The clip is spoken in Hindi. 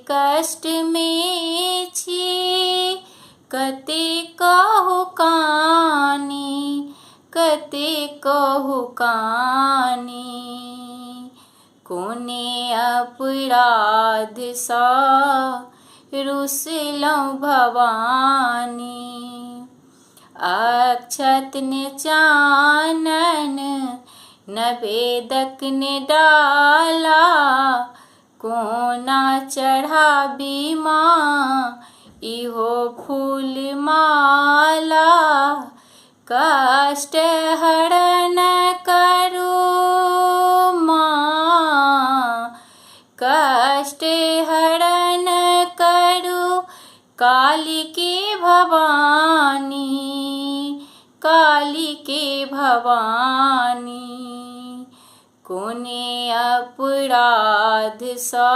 कष्ट में छी कते कहु कानी, कते कहु कानी। कोने अपराध सा रुसलहुँ भवानी। अक्षत ने चानन नवेदक ने डाला, कोना चढ़ाबी माँ इहो फूल माला। कष्ट हरण करो माँ, कष्ट हरण करो कालिके भवानी, कालिके भवानी। कोने अपराध सा